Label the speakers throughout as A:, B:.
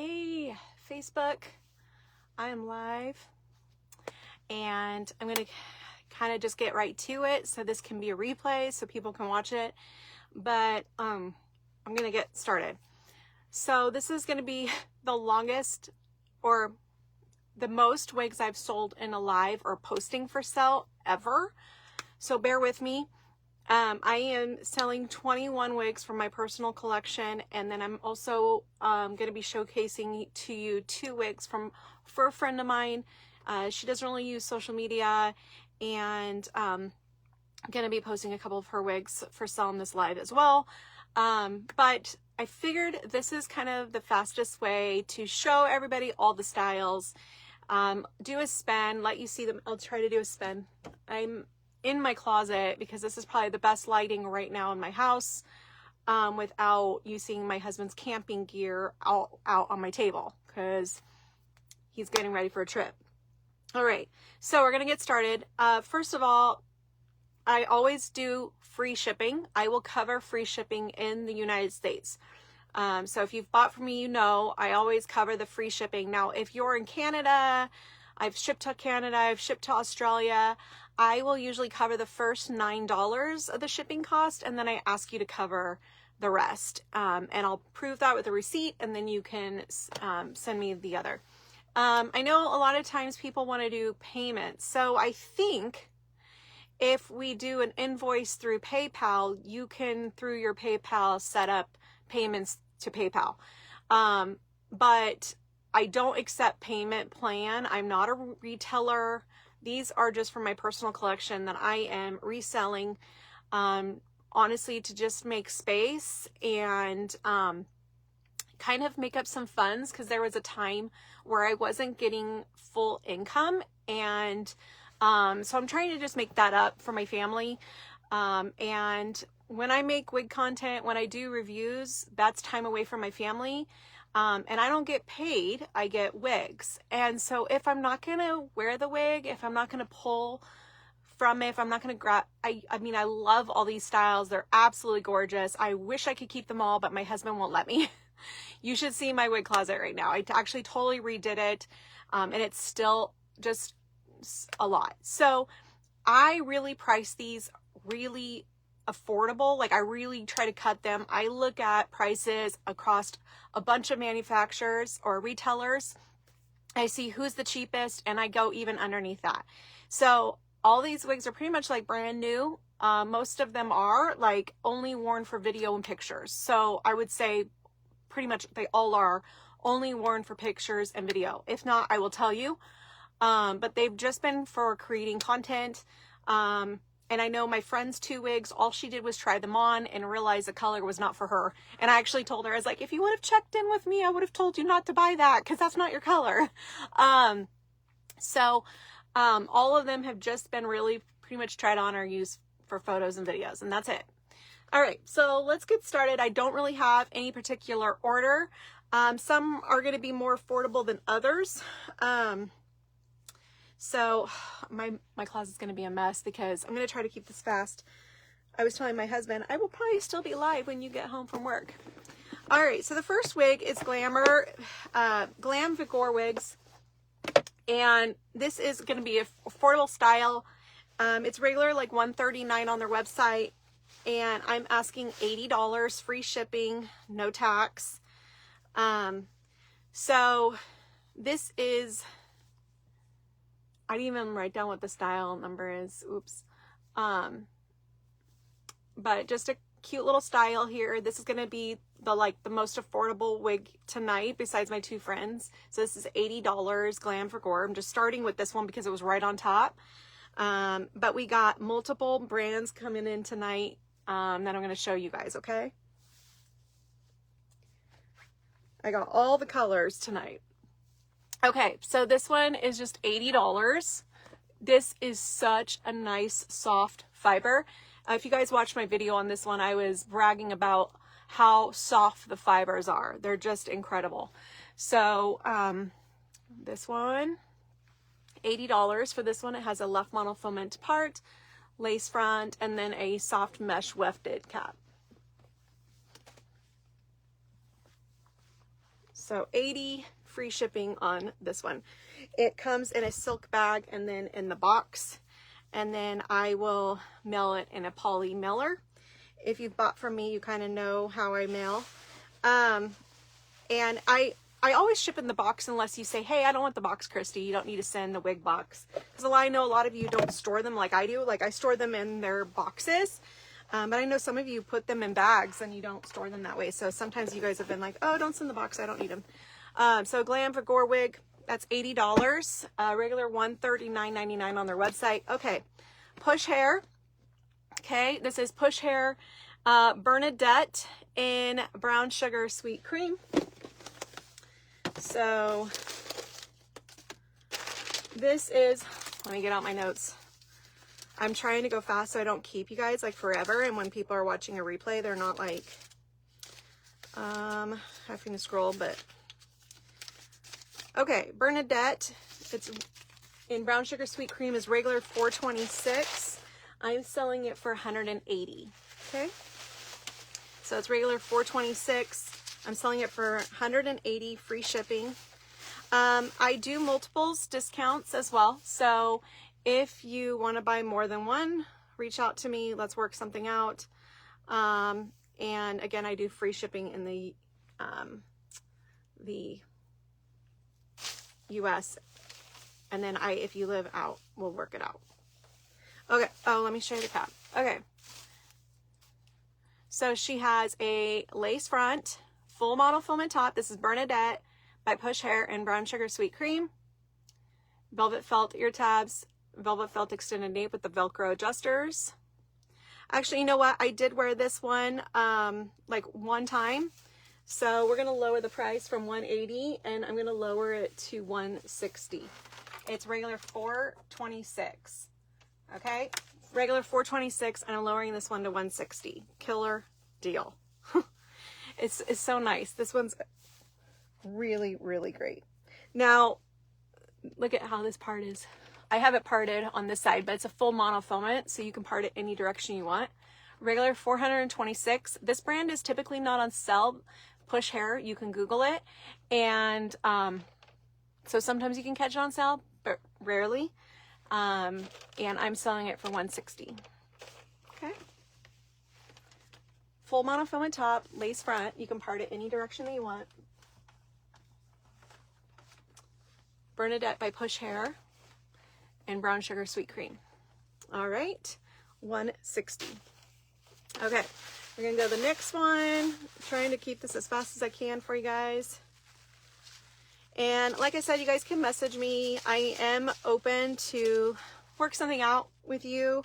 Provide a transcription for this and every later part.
A: Hey, Facebook, I am live, and I'm going to kind of just get right to it, so this can be a replay so people can watch it, but I'm going to get started. So this is going to be the longest or the most wigs I've sold in a live or posting for sale ever, so bear with me. I am selling 21 wigs from my personal collection, and then I'm also going to be showcasing to you 2 wigs for a friend of mine. She doesn't really use social media, and I'm going to be posting a couple of her wigs for sale on this live as well. But I figured this is kind of the fastest way to show everybody all the styles. Do a spin, let you see them. I'll try to do a spin. I'm in my closet because this is probably the best lighting right now in my house, without using my husband's camping gear out on my table because he's getting ready for a trip. All right, so we're gonna get started. First of all, I always do free shipping. I will cover free shipping in the United States. So if you've bought from me, you know I always cover the free shipping. Now, if you're in Canada, I've shipped to Canada, I've shipped to Australia, I will usually cover the first $9 of the shipping cost, and then I ask you to cover the rest. And I'll prove that with a receipt, and then you can send me the other. I know a lot of times people want to do payments. So I think if we do an invoice through PayPal, you can, through your PayPal, set up payments to PayPal. But I don't accept payment plan. I'm not a retailer. These are just from my personal collection that I am reselling, honestly, to just make space and kind of make up some funds, because there was a time where I wasn't getting full income, and so I'm trying to just make that up for my family. And when I make wig content, when I do reviews, that's time away from my family. And I don't get paid, I get wigs. And so if I'm not going to wear the wig, if I'm not going to pull from it, if I'm not going to grab, I mean, I love all these styles. They're absolutely gorgeous. I wish I could keep them all, but my husband won't let me. You should see my wig closet right now. I actually totally redid it. And it's still just a lot. So I really price these really affordable. Like, I really try to cut them. I look at prices across a bunch of manufacturers or retailers. I see who's the cheapest, and I go even underneath that. So all these wigs are pretty much like brand new. Most of them are like only worn for video and pictures. So I would say pretty much they all are only worn for pictures and video. If not, I will tell you. But they've just been for creating content. And I know my friend's 2 wigs, all she did was try them on and realize the color was not for her. And I actually told her, I was like, if you would have checked in with me, I would have told you not to buy that because that's not your color. So all of them have just been really pretty much tried on or used for photos and videos, and that's it. All right, so let's get started. I don't really have any particular order. Some are going to be more affordable than others. So my closet's going to be a mess because I'm going to try to keep this fast. I was telling my husband, I will probably still be live when you get home from work. All right, so the first wig is Glamour Vagore wigs. And this is going to be an affordable style. It's regular, like $139 on their website. And I'm asking $80, free shipping, no tax. So this is... I didn't even write down what the style number is. Oops. But just a cute little style here. This is going to be the most affordable wig tonight besides my 2 friends. So this is $80 Glamour Vagore. I'm just starting with this one because it was right on top. But we got multiple brands coming in tonight that I'm going to show you guys, okay? I got all the colors tonight. Okay, so this one is just $80. This is such a nice soft fiber. If you guys watched my video on this one, I was bragging about how soft the fibers are. They're just incredible. So this one, $80 for this one. It has a left monofilament part, lace front, and then a soft mesh wefted cap. So 80 free shipping on this one. It comes in a silk bag and then in the box, and then I will mail it in a poly mailer. If you've bought from me, you kind of know how I mail. And I always ship in the box unless you say, hey, I don't want the box, Christy. You don't need to send the wig box. Because I know a lot of you don't store them like I do. Like, I store them in their boxes. But I know some of you put them in bags and you don't store them that way. So sometimes you guys have been like, oh, don't send the box. I don't need them. So Glamour Vagore wig, that's $80. Regular $139.99 on their website. Okay. Push hair. Okay. This is push hair. Bernadette in brown sugar sweet cream. So this is, let me get out my notes. I'm trying to go fast so I don't keep you guys like forever. And when people are watching a replay, they're not like, having to scroll, but okay. Bernadette, it's in brown sugar sweet cream, is regular $4.26. I'm selling it for $180. Okay. So it's regular $4.26. I'm selling it for $180 free shipping. I do multiples discounts as well. So if you want to buy more than one, reach out to me. Let's work something out. And again, I do free shipping in the US. And then if you live out, we'll work it out. Okay. Oh, let me show you the cap. Okay. So she has a lace front, full monofilament top. This is Bernadette by Push Hair in brown sugar sweet cream. Velvet felt ear tabs, velvet felt extended nape with the Velcro adjusters. Actually, you know what? I did wear this one like one time. So we're going to lower the price from $180 and I'm going to lower it to $160. It's regular $426. Okay? Regular $426 and I'm lowering this one to $160. Killer deal. It's so nice. This one's really, really great. Now, look at how this part is. I have it parted on this side, but it's a full monofilament, so you can part it any direction you want. Regular $426. This brand is typically not on sale. Push Hair, you can Google it. And so sometimes you can catch it on sale, but rarely. And I'm selling it for $160. Okay. Full monofilament top, lace front. You can part it any direction that you want. Bernadette by Push Hair and brown sugar sweet cream. All right, $160. Okay, we're gonna go to the next one. I'm trying to keep this as fast as I can for you guys. And like I said, you guys can message me. I am open to work something out with you.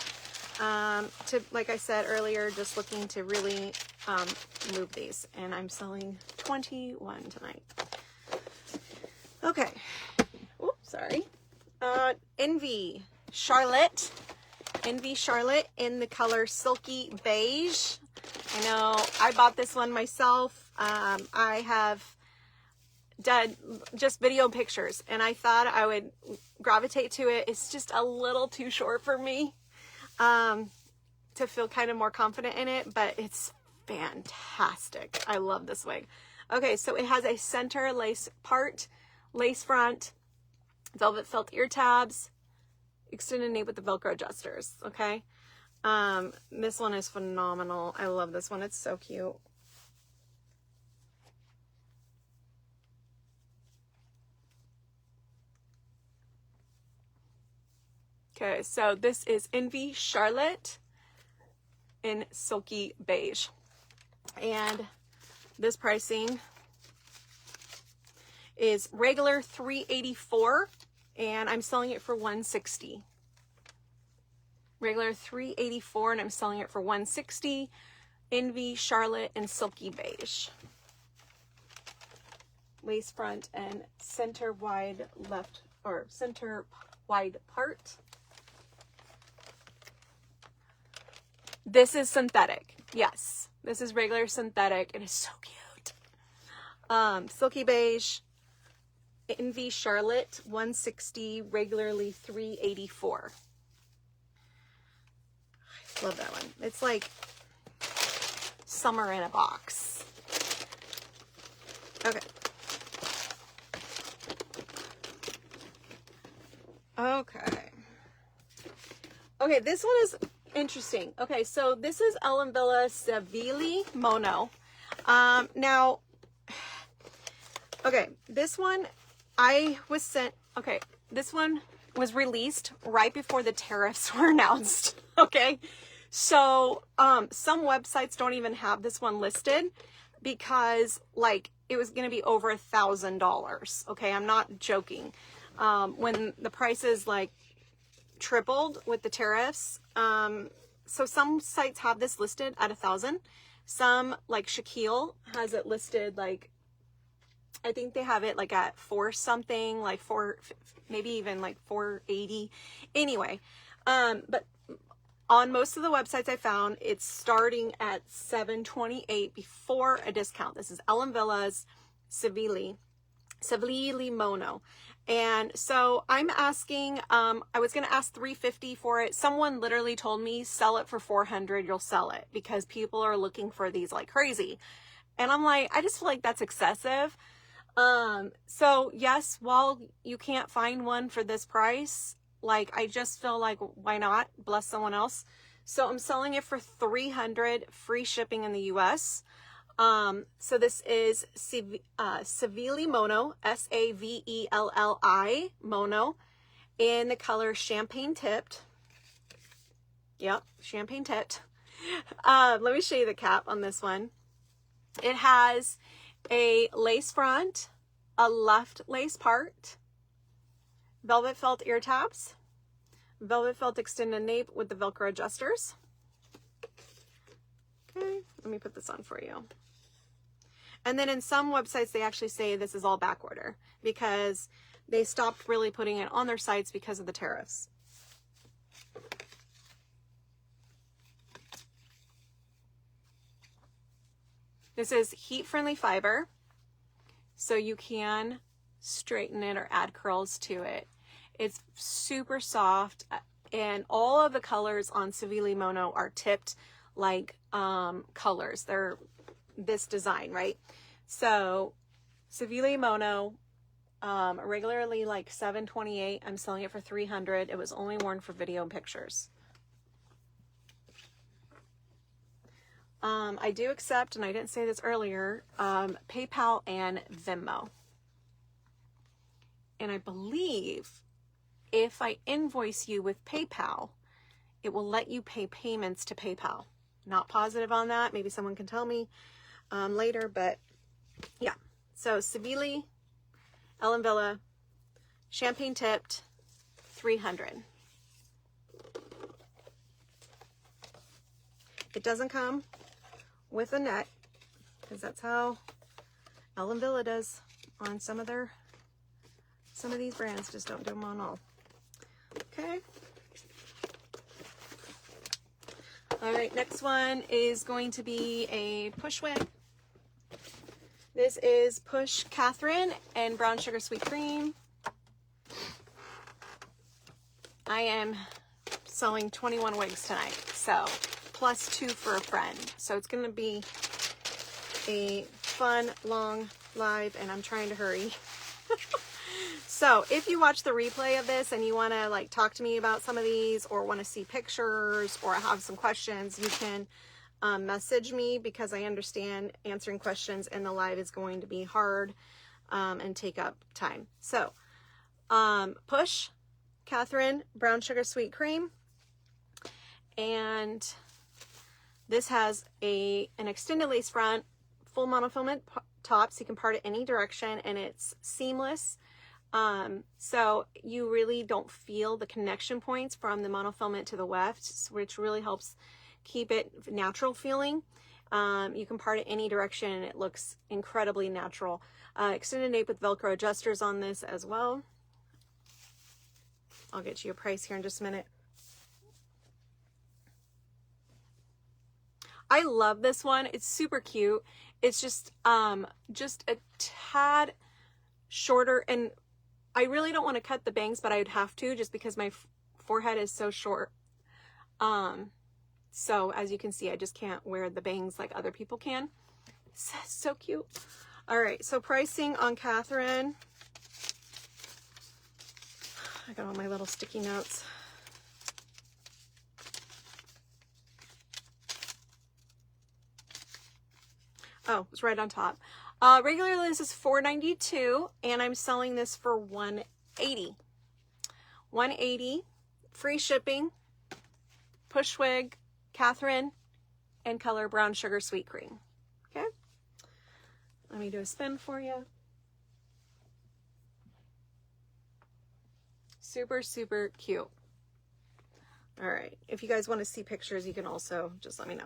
A: Like I said earlier, just looking to really move these. And I'm selling 21 tonight. Okay. Oops, sorry. Envy Charlotte in the color Silky Beige. I know I bought this one myself. I have done just video pictures and I thought I would gravitate to it. It's just a little too short for me to feel kind of more confident in it, but it's fantastic. I love this wig. Okay, so it has a center lace part, lace front, velvet felt ear tabs, extended nape with the Velcro adjusters. Okay. This one is phenomenal. I love this one. It's so cute. Okay, so this is Envy Charlotte in Silky Beige. And this pricing is regular $384 and I'm selling it for $160. Regular $384 and I'm selling it for $160. Envy Charlotte in Silky Beige. Lace front and center wide left or center wide part. This is synthetic. Yes, this is regular synthetic. It is so cute. Silky Beige. Envy Charlotte, $160, regularly $384. I love that one. It's like summer in a box. Okay. Okay, this one is interesting. Okay, so this is Ellen Villa Cili Mono. Now, okay, this one I was sent, okay, this one was released right before the tariffs were announced. Okay, so some websites don't even have this one listed because like it was going to be over $1,000. Okay, I'm not joking. When the prices like tripled with the tariffs, so some sites have this listed at 1,000. Some like Shaquille has it listed like, I think they have it like at 4 something, like 4, maybe even like 480. Anyway, but on most of the websites I found, it's starting at $728 before a discount. This is Ellen Villa's Cili Mono. And so I'm asking, I was going to ask $350 for it. Someone literally told me, sell it for $400, you'll sell it, because people are looking for these like crazy. And I'm like, I just feel like that's excessive. So yes, while you can't find one for this price, like I just feel like, why not bless someone else? So I'm selling it for $300, free shipping in the US. So this is Savili Mono, Savelli Mono, in the color Champagne Tipped. Yep, Champagne Tipped. Let me show you the cap on this one. It has a lace front, a left lace part, velvet felt ear tabs, velvet felt extended nape with the Velcro adjusters. Okay, let me put this on for you. And then in some websites, they actually say this is all back order because they stopped really putting it on their sites because of the tariffs. This is heat-friendly fiber, so you can straighten it or add curls to it. It's super soft, and all of the colors on Cili Mono are tipped like colors. They're this design, right? So Cili Mono, regularly like $728. I'm selling it for $300. It was only worn for video and pictures. I do accept, and I didn't say this earlier, PayPal and Venmo. And I believe if I invoice you with PayPal, it will let you pay payments to PayPal. Not positive on that. Maybe someone can tell me later, but yeah. So Cili, Ellen Villa, Champagne Tipped, $300. It doesn't come with a net because that's how Ellen Villa does on some of these brands. Just don't do them on all. Okay. All right, next one is going to be a push wig. This is Push Catherine and Brown Sugar Sweet Cream. I am selling 21 wigs tonight, so plus 2 for a friend. So it's going to be a fun, long live, and I'm trying to hurry. So if you watch the replay of this and you want to like talk to me about some of these or want to see pictures or have some questions, you can message me, because I understand answering questions in the live is going to be hard and take up time. So Push Catherine Brown Sugar Sweet Cream, and this has an extended lace front, full monofilament top, so you can part it any direction, and it's seamless. So you really don't feel the connection points from the monofilament to the weft, which really helps keep it natural feeling. You can part it any direction and it looks incredibly natural. Extended nape with Velcro adjusters on this as well. I'll get you a price here in just a minute. I love this one. It's super cute. It's just a tad shorter, and I really don't want to cut the bangs, but I would have to just because my forehead is so short. So as you can see, I just can't wear the bangs like other people can. It's so cute. All right, so pricing on Catherine. I got all my little sticky notes. Oh, it's right on top. Regularly this is $4.92 and I'm selling this for $180. $180, free shipping, push wig, Catherine, and color brown sugar sweet cream. Okay, let me do a spin for you. Super, super cute. All right, if you guys want to see pictures, you can also just let me know.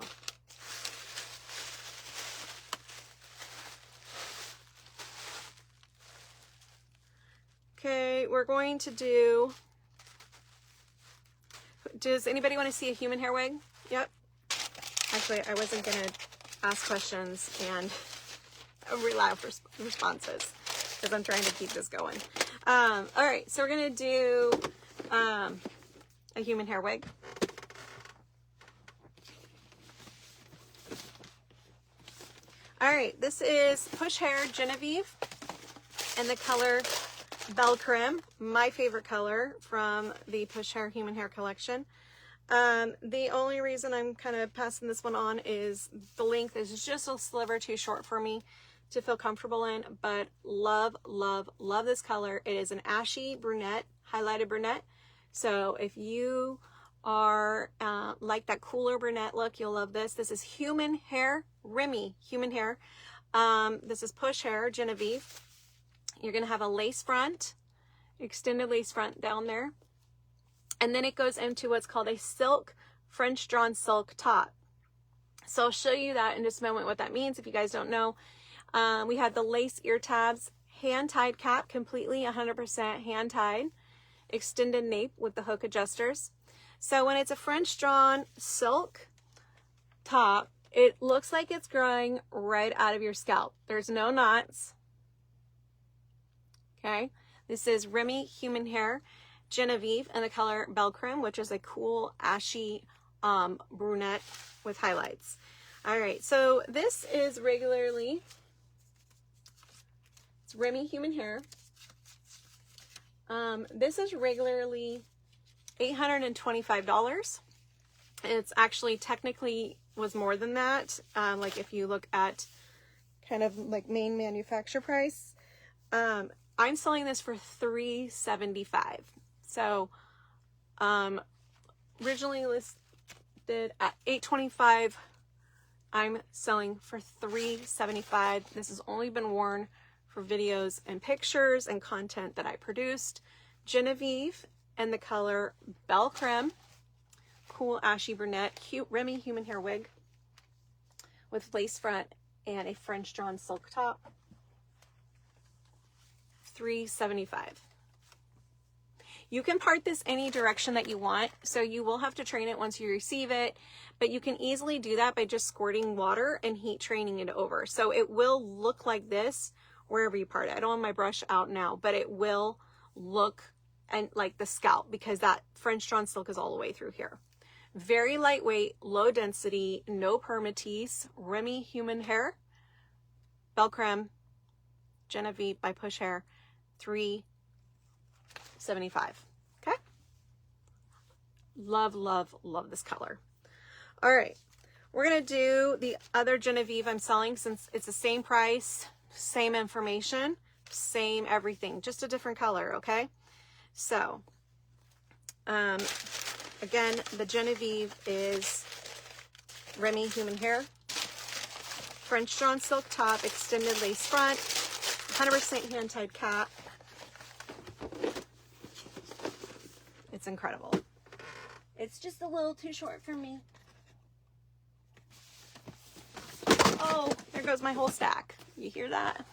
A: Okay, we're going to do, does anybody want to see a human hair wig? Yep. Actually, I wasn't going to ask questions and rely for responses because I'm trying to keep this going. All right, so we're going to do a human hair wig. All right, this is Push Hair Genevieve and the color Belle Creme, my favorite color from the Push Hair Human Hair collection. The only reason I'm kind of passing this one on is the length is just a sliver too short for me to feel comfortable in, but love, love, love this color. It is an ashy brunette, highlighted brunette. So if you are like that cooler brunette look, you'll love this. This is human hair, Remy human hair. This is Push Hair Genevieve. You're going to have a lace front, extended lace front down there. And then it goes into what's called a silk, French drawn silk top. So I'll show you that in just a moment what that means if you guys don't know. We had the lace ear tabs, hand-tied cap, completely 100% hand-tied, extended nape with the hook adjusters. So when it's a French drawn silk top, it looks like it's growing right out of your scalp. There's no knots. Okay, this is Remy Human Hair Genevieve and the color Belle Creme, which is a cool ashy brunette with highlights. All right, so this is regularly, it's Remy Human Hair. This is regularly $825. It's actually technically was more than that. Like if you look at kind of like main manufacturer price. I'm selling this for $375. So originally listed at $825. I'm selling for $375. This has only been worn for videos and pictures and content that I produced. Genevieve and the color Belle Creme, cool ashy brunette, cute Remy human hair wig with lace front and a French drawn silk top. $375. You can part this any direction that you want, so you will have to train it once you receive it, but you can easily do that by just squirting water and heat training it over. So it will look like this wherever you part it. I don't have my brush out now, but it will look and like the scalp because that French drawn silk is all the way through here. Very lightweight, low density, no permatease, Remy human hair, Belle Creme, Genevieve by Push Hair, $375. Okay. Love, love, love this color. All right. We're going to do the other Genevieve I'm selling since it's the same price, same information, same everything, just a different color. Okay. So, again, the Genevieve is Remy human hair, French drawn silk top, extended lace front, 100% hand-tied cap. It's incredible. It's just a little too short for me. Oh, there goes my whole stack. You hear that?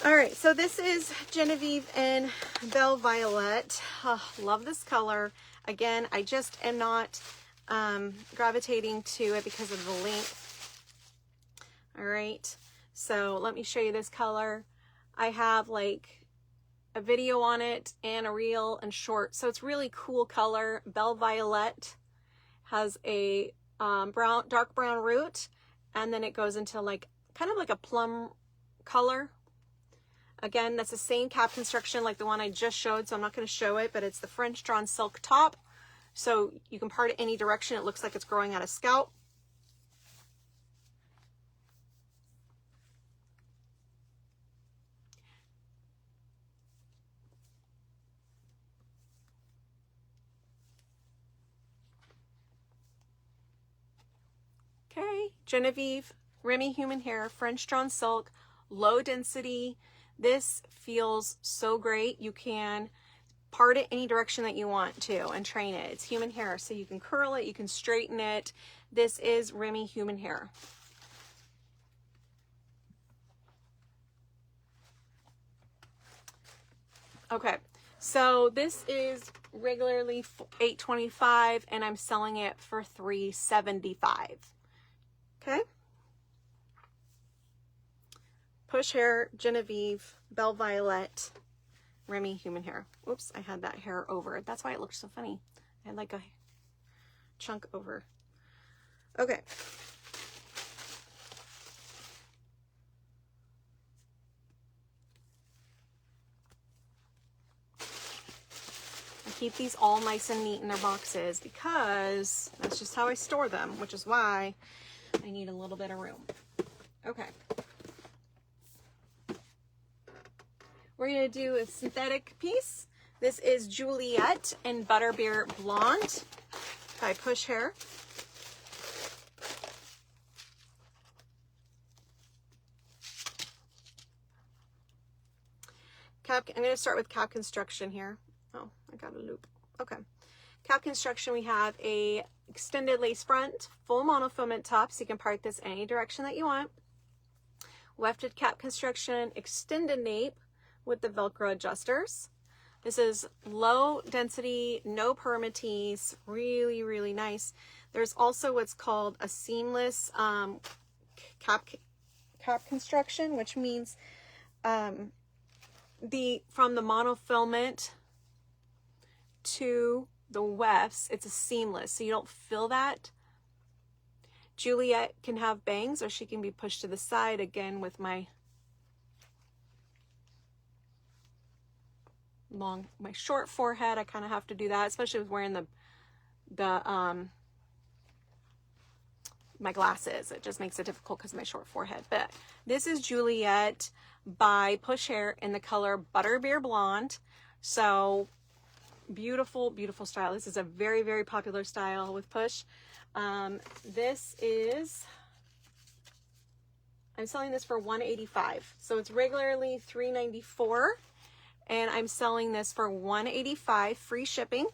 A: All right, so this is Genevieve in Belle Violet. Oh, love this color. Again, I just am not gravitating to it because of the length. All right, so let me show you this color. I have like a video on it and a reel and short. So it's really cool color. Belle Violet has a dark brown root, and then it goes into like kind of like a plum color. Again, that's the same cap construction like the one I just showed, so I'm not going to show it, but it's the French drawn silk top. So you can part it any direction. It looks like it's growing out of scalp. Genevieve Remy Human Hair, French Drawn Silk, low density. This feels so great. You can part it any direction that you want to and train it. It's human hair, so you can curl it, you can straighten it. This is Remy Human Hair. Okay, so this is regularly $8.25 and I'm selling it for $3.75. Okay. Push Hair, Genevieve, Belle Violet, Remy Human Hair. Oops, I had that hair over. That's why it looked so funny. I had like a chunk over. Okay. I keep these all nice and neat in their boxes because that's just how I store them, which is why I need a little bit of room. Okay. We're going to do a synthetic piece. This is Juliet in Butterbeer Blonde by Push Hair. I'm going to start with cap construction here. Oh, I got a loop. Okay. Cap construction, we have a extended lace front, full monofilament top, so you can part this any direction that you want. Wefted cap construction, extended nape with the Velcro adjusters. This is low density, no permatease, really, really nice. There's also what's called a seamless cap construction, which means from the monofilament to the wefts, it's a seamless, so you don't feel that. Juliet can have bangs, or she can be pushed to the side. Again, with my short forehead, I kind of have to do that, especially with wearing my glasses. It just makes it difficult because of my short forehead. But this is Juliet by Push Hair in the color Butterbeer Blonde. So beautiful, beautiful style. This is a very, very popular style with Push. This is, I'm selling this for $185. So it's regularly $394. And I'm selling this for $185, free shipping.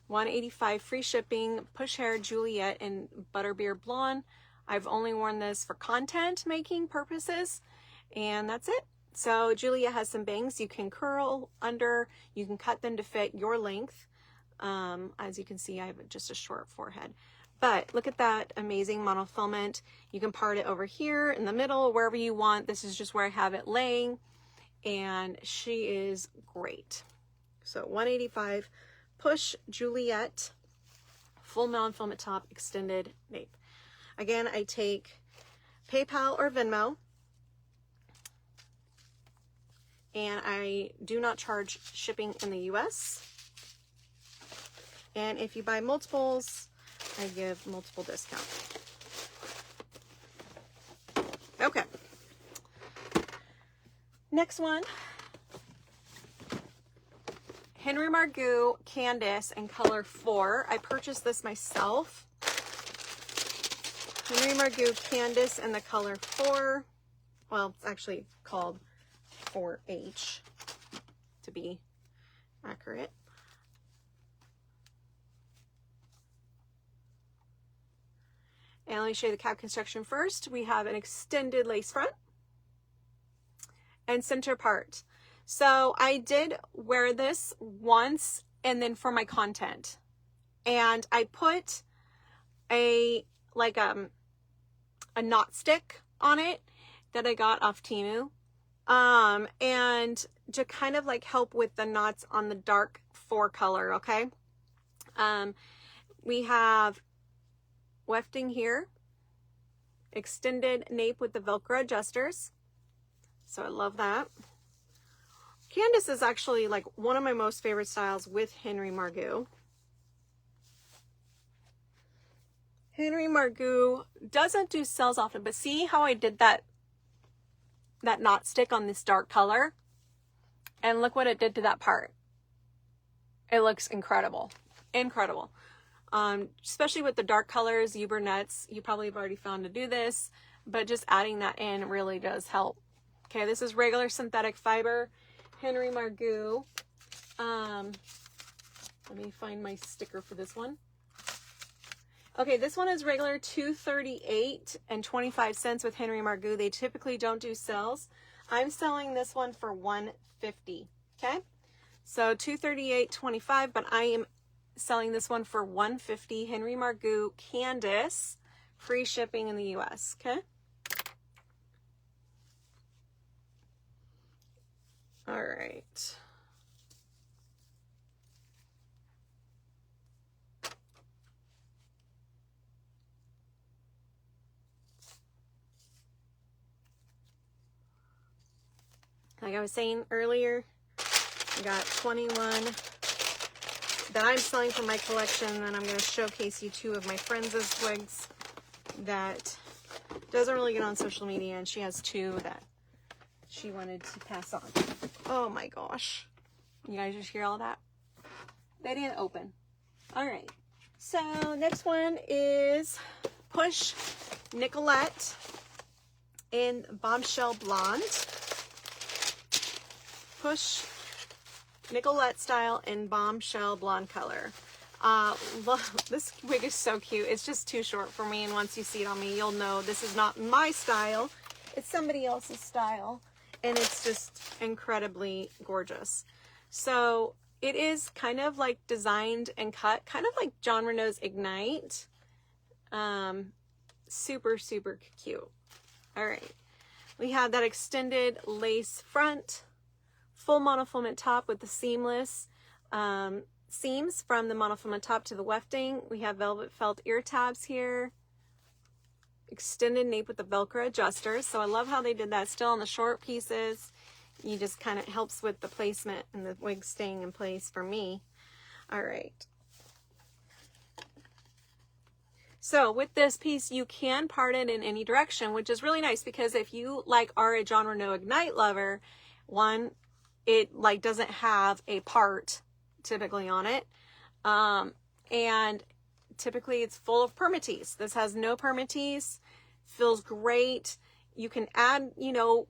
A: $185 free shipping. Push Hair Juliet in Butterbeer Blonde. I've only worn this for content making purposes, and that's it. So Juliet has some bangs you can curl under. You can cut them to fit your length. As you can see, I have just a short forehead. But look at that amazing monofilament. You can part it over here in the middle, wherever you want. This is just where I have it laying, and she is great. So $185, Push Juliet, full monofilament top, extended nape. Again, I take PayPal or Venmo, and I do not charge shipping in the US. And if you buy multiples, I give multiple discount. Okay. Next one. Henry Margu Candice in color 4. I purchased this myself. Henry Margu Candice in the color 4. Well, it's actually called 4H to be accurate. And let me show you the cap construction first. We have an extended lace front and center part. So I did wear this once and then for my content. And I put a knot stick on it that I got off Temu. And to kind of like help with the knots on the dark 4 color, okay? We have wefting here, extended nape with the Velcro adjusters. So I love that. Candice is actually like one of my most favorite styles with Henry Margu. Henry Margu doesn't do sales often, but see how I did that knot stick on this dark color? And look what it did to that part. It looks incredible. incredible. Especially with the dark colors, you Bernadettes, you probably have already found to do this, but just adding that in really does help. Okay, this is regular synthetic fiber, Henry Margu. Let me find my sticker for this one. Okay, this one is regular $238 and 25 cents with Henry Margu. They typically don't do sales. I'm selling this one for $150. Okay, so $238.25, but I am selling this one for $150. Henry Margu, Candice, free shipping in the US. Okay. All right. Like I was saying earlier, I got 21 that I'm selling from my collection, and I'm going to showcase you 2 of my friends' wigs that doesn't really get on social media, and she has 2 that she wanted to pass on. Oh my gosh. You guys just hear all that? They didn't open. All right. So next one is Push Nichollet in Bombshell Blonde. Push Nichollet style in Bombshell Blonde color. This wig is so cute. It's just too short for me, and once you see it on me, you'll know this is not my style. It's somebody else's style, and it's just incredibly gorgeous. So it is kind of like designed and cut, kind of like John Renault's Ignite. Super, super cute. All right. We have that extended lace front, full monofilament top with the seamless seams from the monofilament top to the wefting. We have velvet felt ear tabs here. Extended nape with the Velcro adjusters. So I love how they did that still on the short pieces. You just kind of helps with the placement and the wig staying in place for me. All right. So with this piece, you can part it in any direction, which is really nice because if you are a John Renault Ignite lover, one, it doesn't have a part typically on it. And typically it's full of permatease. This has no permatease, feels great. You can add,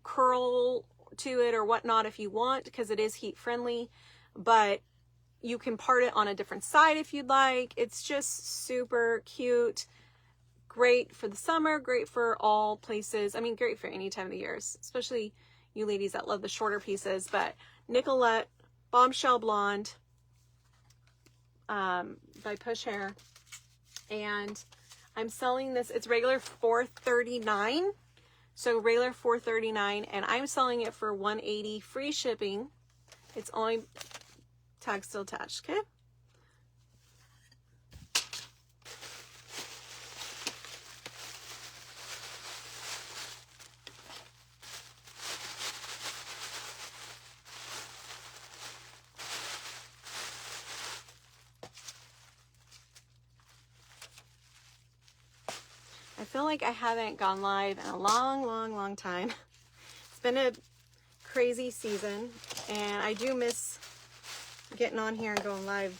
A: curl to it or whatnot if you want, because it is heat friendly, but you can part it on a different side if you'd like. It's just super cute. Great for the summer, great for all places. I mean, great for any time of the year, especially you ladies that love the shorter pieces. But Nichollet Bombshell Blonde by Push Hair, and I'm selling this. It's regular $439, so regular $439, and I'm selling it for $180 free shipping. It's only tag still attached. Okay. I feel like I haven't gone live in a long time. It's been a crazy season, and I do miss getting on here and going live.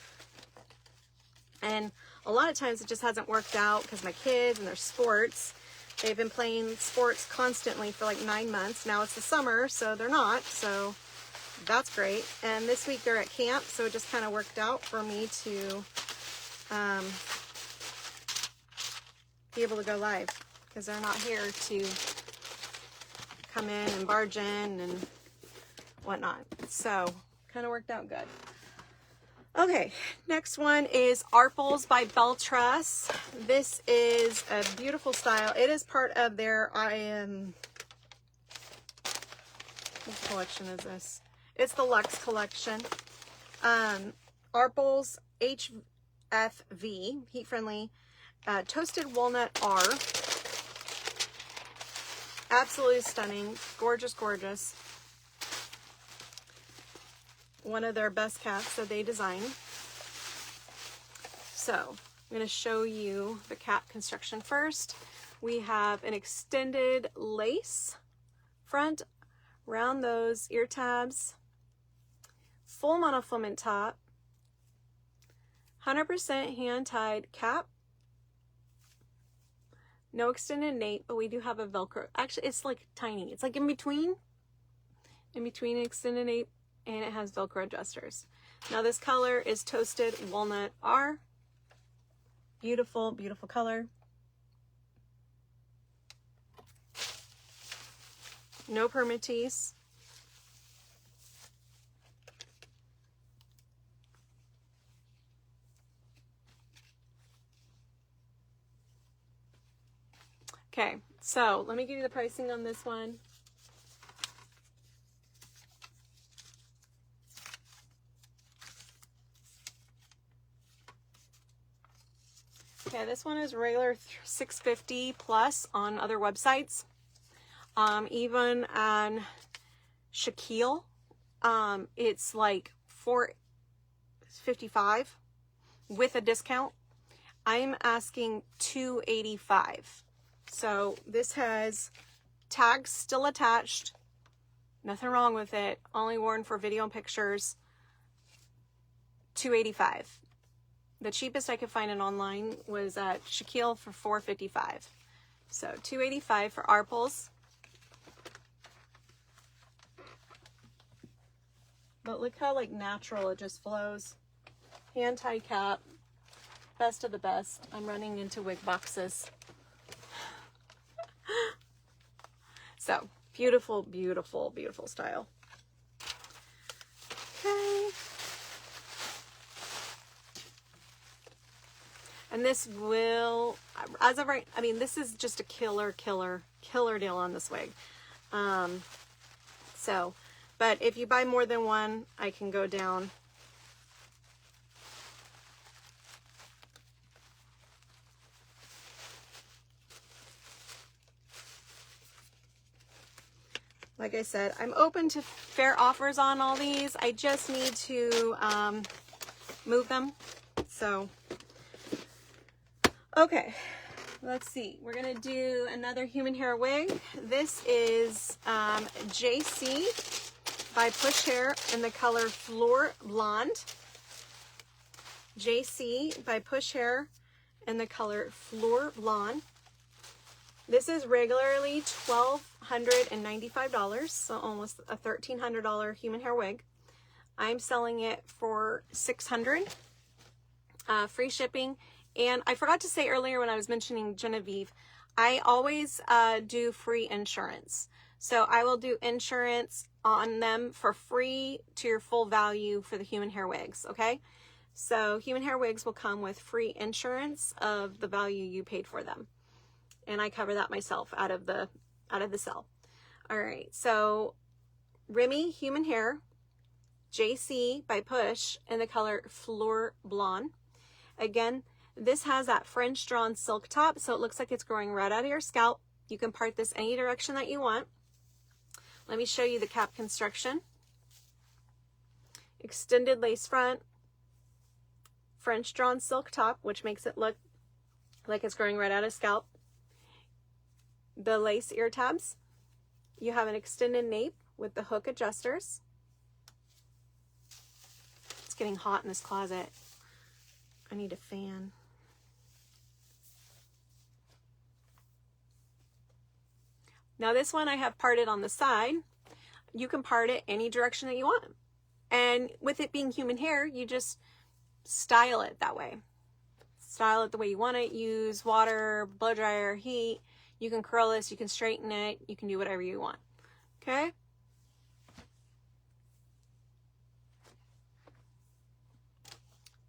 A: And a lot of times it just hasn't worked out because my kids and their sports. They've been playing sports constantly for 9 months. Now it's the summer, so they're not. So that's great. And this week they're at camp, so it just kind of worked out for me to be able to go live, because they're not here to come in and barge in and whatnot. So kind of worked out good. Okay, next one is Arples by Beltrus. This is a beautiful style. It is part of their what collection is this? It's the Luxe collection. Arples HFV, heat friendly, toasted walnut R. Absolutely stunning. Gorgeous, gorgeous. One of their best caps that they design. So I'm going to show you the cap construction first. We have an extended lace front around those ear tabs, full monofilament top, 100% hand-tied cap. No extended nape, but we do have a Velcro. Actually, it's like tiny. It's like in between extended nape, and it has Velcro adjusters. Now this color is Toasted Walnut R. Beautiful, beautiful color. No permatease. Okay, so let me give you the pricing on this one. Okay, this one is regular $6.50 plus on other websites. Even on Shaquille, it's like $4.55 with a discount. I'm asking $2.85. So this has tags still attached. Nothing wrong with it. Only worn for video and pictures. $2.85. The cheapest I could find it online was at Shaquille for $4.55. So $2.85 for Arples. But look how like natural it just flows. Hand tie cap. Best of the best. I'm running into wig boxes. So beautiful, beautiful, beautiful style. Okay. And this will, as of right, I mean, this is just a killer deal on this wig. But if you buy more than one, I can go down. Like I said, I'm open to fair offers on all these. I just need to move them. So, okay, let's see. We're gonna do another human hair wig. This is JC by Push Hair in the color Floor Blonde. JC by Push Hair in the color Floor Blonde. This is regularly $1,295, so almost a $1,300 human hair wig. I'm selling it for $600, free shipping. And I forgot to say earlier when I was mentioning Genevieve, I always do free insurance. So I will do insurance on them for free to your full value for the human hair wigs, okay? So human hair wigs will come with free insurance of the value you paid for them. And I cover that myself out of the sale. All right, so Remy Human Hair, JC by Push in the color Floor Blonde. Again, this has that French drawn silk top, so it looks like it's growing right out of your scalp. You can part this any direction that you want. Let me show you the cap construction. Extended lace front, French drawn silk top, which makes it look like it's growing right out of scalp. The lace ear tabs. You have an extended nape with the hook adjusters. It's getting hot in this closet. I need a fan. Now this one I have parted on the side. You can part it any direction that you want. And with it being human hair, you just style it that way. Style it the way you want it. Use water, blow dryer, heat. You can curl this, you can straighten it, you can do whatever you want. Okay?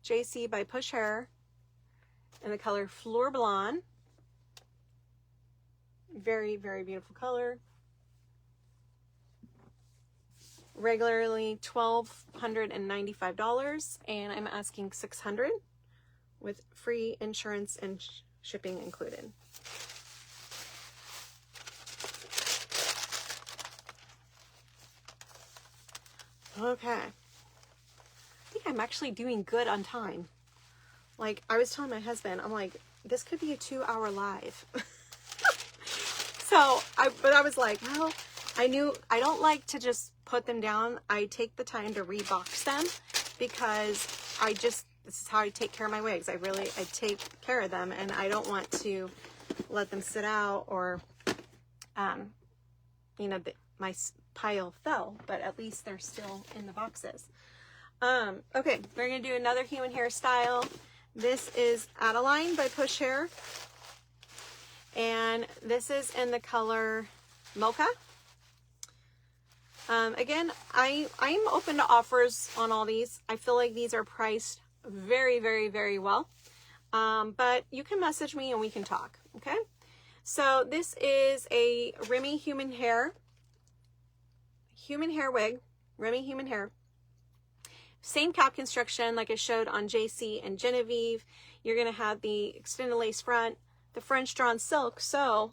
A: JC by Push Hair in the color Floor Blonde. Very, very beautiful color. Regularly $1,295, and I'm asking $600 with free insurance and shipping included. Okay. I think I'm actually doing good on time. Like, I was telling my husband, I'm like, this could be a 2-hour live. But I was like, well, I knew I don't like to just put them down. I take the time to rebox them because This is how I take care of my wigs. I take care of them, and I don't want to let them sit out or, you know, my pile fell, but at least they're still in the boxes. Okay, we're going to do another human hairstyle. This is Adeline by Push Hair. And this is in the color Mocha. Again, I'm open to offers on all these. I feel like these are priced very, very, very well. But you can message me and we can talk, okay? So this is a Remy human hair wig, Remy human hair. Same cap construction like I showed on JC and Genevieve. You're going to have the extended lace front, the French drawn silk, so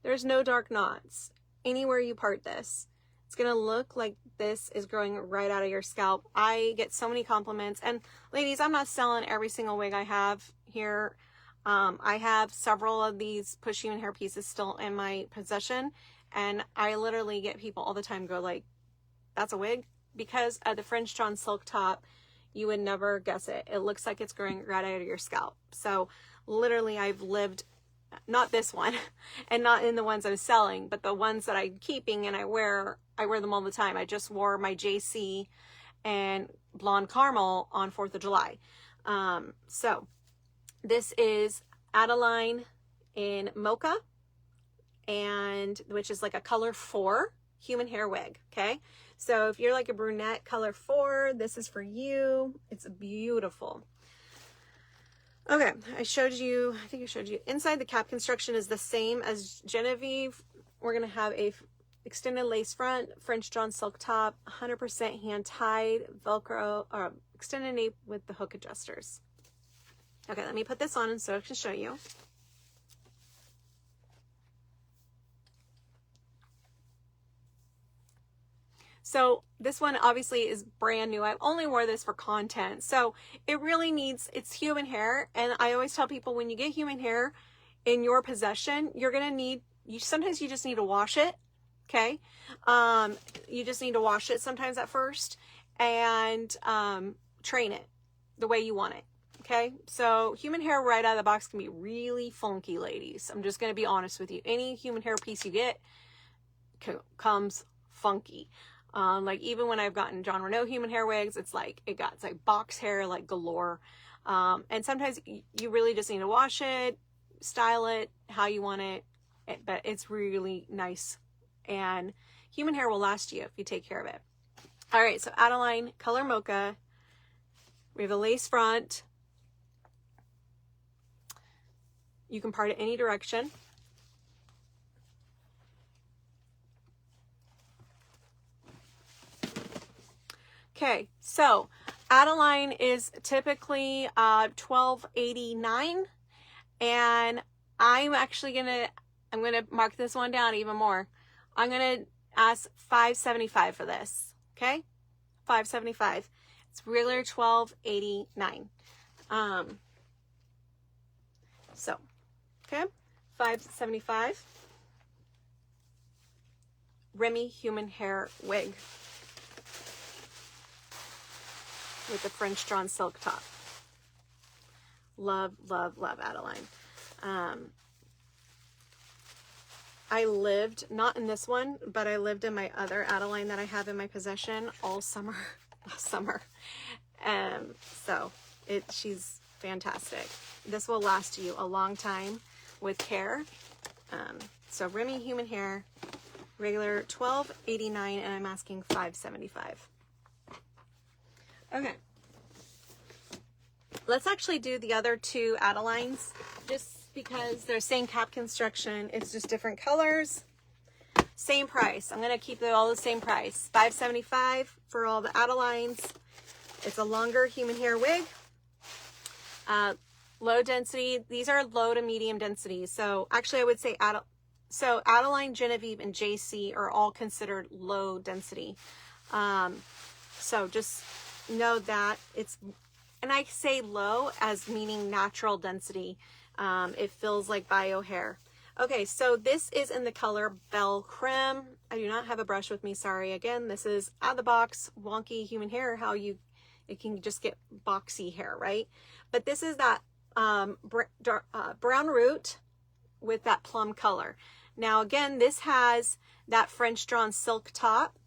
A: there's no dark knots anywhere you part this. It's going to look like this is growing right out of your scalp. I get so many compliments. And ladies, I'm not selling every single wig I have here. I have several of these Push Human hair pieces still in my possession. And I literally get people all the time go like, that's a wig? Because of the French drawn silk top, you would never guess it. It looks like it's growing right out of your scalp. So literally I've lived, not this one and not in the ones I'm selling, but the ones that I'm keeping and I wear them all the time. I just wore my JC and Blonde Caramel on 4th of July. So this is Adeline in Mocha, and which is like a color 4 human hair wig. Okay. So if you're like a brunette color 4, this is for you. It's beautiful. Okay, I think I showed you, inside the cap construction is the same as Genevieve. We're going to have a extended lace front, French drawn silk top, 100% hand tied, Velcro, or extended nape with the hook adjusters. Okay, let me put this on so I can show you. So this one obviously is brand new. I only wore this for content. So it really needs, it's human hair. And I always tell people when you get human hair in your possession, you're going to need, sometimes you just need to wash it. Okay. You just need to wash it sometimes at first and train it the way you want it. Okay. So human hair right out of the box can be really funky, ladies. I'm just going to be honest with you. Any human hair piece you get comes funky. Like even when I've gotten John Renault human hair wigs, it's like box hair, like galore. And sometimes you really just need to wash it, style it how you want it, but it's really nice. And human hair will last you if you take care of it. All right. So Adeline, color Mocha. We have a lace front. You can part it any direction. Okay, so Adeline is typically $12.89, and I'm gonna mark this one down even more. I'm gonna ask $5.75 for this. Okay, $5.75. It's regular $12.89. So, okay, $5.75. Remy human hair wig with the French drawn silk top. Love, love, love Adeline. I lived, not in this one, but I lived in my other Adeline that I have in my possession all summer, last summer. So she's fantastic. This will last you a long time with care. So Remy human hair, regular $12.89, and I'm asking $5.75. Okay, let's actually do the other two Adelines just because they're same cap construction. It's just different colors, same price. I'm going to keep them all the same price, $5.75 for all the Adelines. It's a longer human hair wig, low density. These are low to medium density. So actually I would say Adeline, Genevieve, and JC are all considered low density. So just know that it's, and I say low as meaning natural density. It feels like bio hair. Okay, so this is in the color Belle Creme. I do not have a brush with me, sorry. Again, this is out of the box, wonky human hair, how you it can just get boxy hair, right? But this is that brown root with that plum color. Now again, this has that French drawn silk top.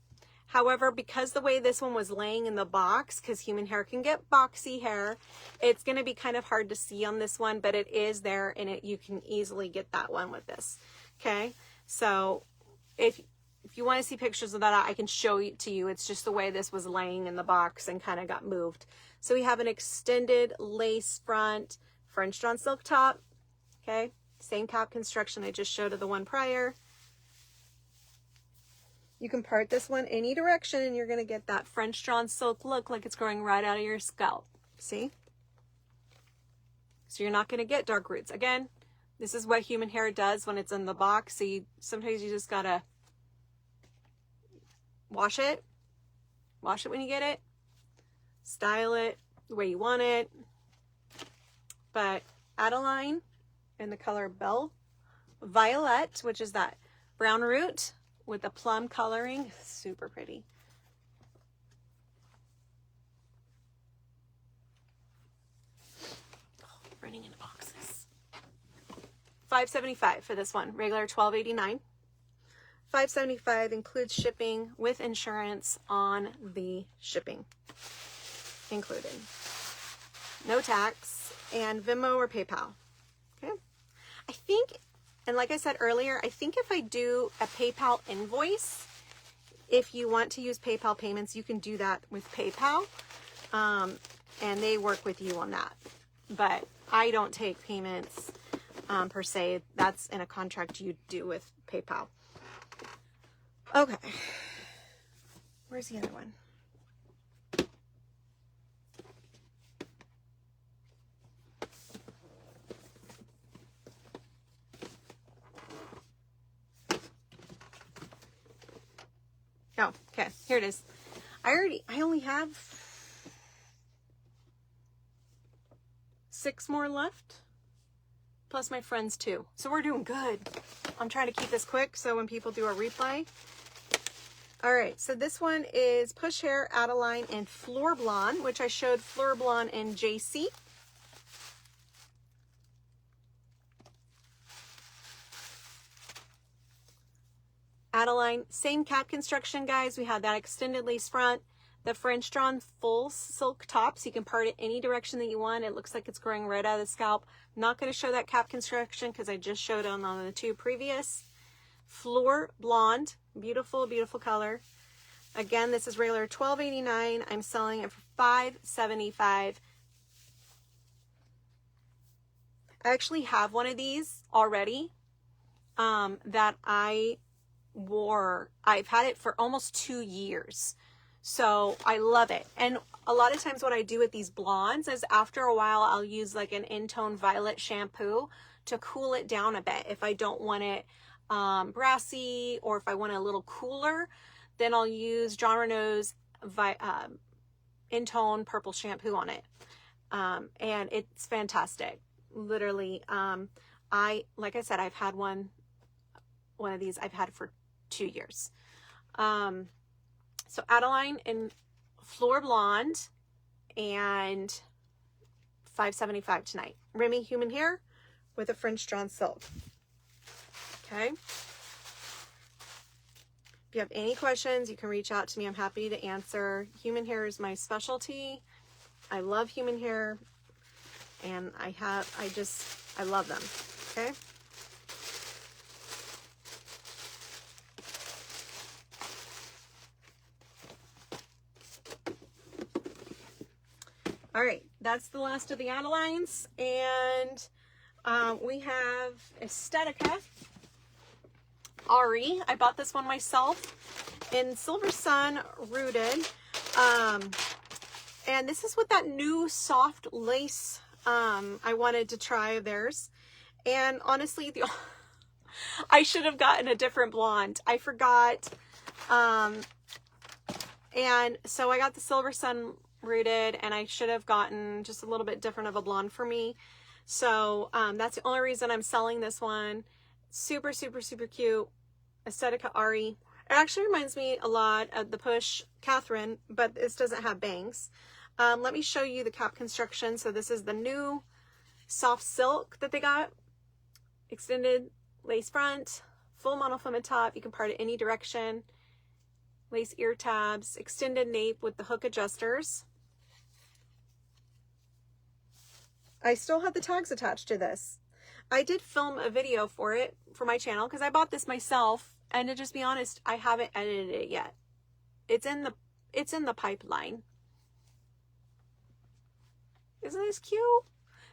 A: However, because the way this one was laying in the box, because human hair can get boxy hair, it's going to be kind of hard to see on this one, but it is there, and you can easily get that one with this. Okay, so if you want to see pictures of that, I can show it to you. It's just the way this was laying in the box and kind of got moved. So we have an extended lace front, French drawn silk top. Okay, same cap construction I just showed of the one prior. You can part this one any direction and you're going to get that French drawn silk look like it's growing right out of your scalp. See? So you're not going to get dark roots. Again, this is what human hair does when it's in the box. So sometimes you just got to wash it. Wash it when you get it. Style it the way you want it. But Adeline in the color Belle Violet, which is that brown root with the plum coloring, super pretty. Oh, running into boxes. $5.75 for this one, regular $12.89. $5.75 includes shipping with insurance on the shipping included. No tax, and Venmo or PayPal. Okay. I think, and like I said earlier, I think if I do a PayPal invoice, if you want to use PayPal payments, you can do that with PayPal, and they work with you on that. But I don't take payments per se. That's in a contract you do with PayPal. Okay. Where's the other one? Oh, okay, here it is. I only have 6 more left, plus my friends too. So we're doing good. I'm trying to keep this quick so when people do a replay. All right, so this one is Push Hair, Adeline, and Fleur Blonde, which I showed Fleur Blonde in JC. Adeline, same cap construction, guys. We have that extended lace front, the French drawn full silk top, so you can part it any direction that you want. It looks like it's growing right out of the scalp. I'm not going to show that cap construction because I just showed it on the 2 previous. Fleur Blonde, beautiful, beautiful color. Again, this is regular $12.89. I'm selling it for $5.75. I actually have one of these already that I wore. I've had it for almost 2 years, so I love it. And a lot of times what I do with these blondes is after a while I'll use like an in-tone violet shampoo to cool it down a bit. If I don't want it brassy, or if I want it a little cooler, then I'll use John Renault's in-tone purple shampoo on it, and it's fantastic. Literally, like I said, I've had one of these I've had for 2 years. So Adeline in Fleur Blonde, and $5.75 tonight. Remy human hair with a French drawn silk. Okay. If you have any questions, you can reach out to me. I'm happy to answer. Human hair is my specialty. I love human hair, and I love them. Okay. All right, that's the last of the Adelines, and we have Aesthetica Ari. I bought this one myself in Silver Sun Rooted, and this is with that new soft lace I wanted to try of theirs. And honestly, I should have gotten a different blonde. I forgot, and so I got the Silver Sun Rooted, and I should have gotten just a little bit different of a blonde for me. So that's the only reason I'm selling this one. Super, super, super cute. Aesthetica Ari. It actually reminds me a lot of the Push Catherine, but this doesn't have bangs. Let me show you the cap construction. So this is the new soft silk that they got. Extended lace front, full monofilament at top. You can part it any direction. Lace ear tabs, extended nape with the hook adjusters. I still have the tags attached to this. I did film a video for it for my channel because I bought this myself, and to just be honest, I haven't edited it yet. It's in the pipeline. Isn't this cute?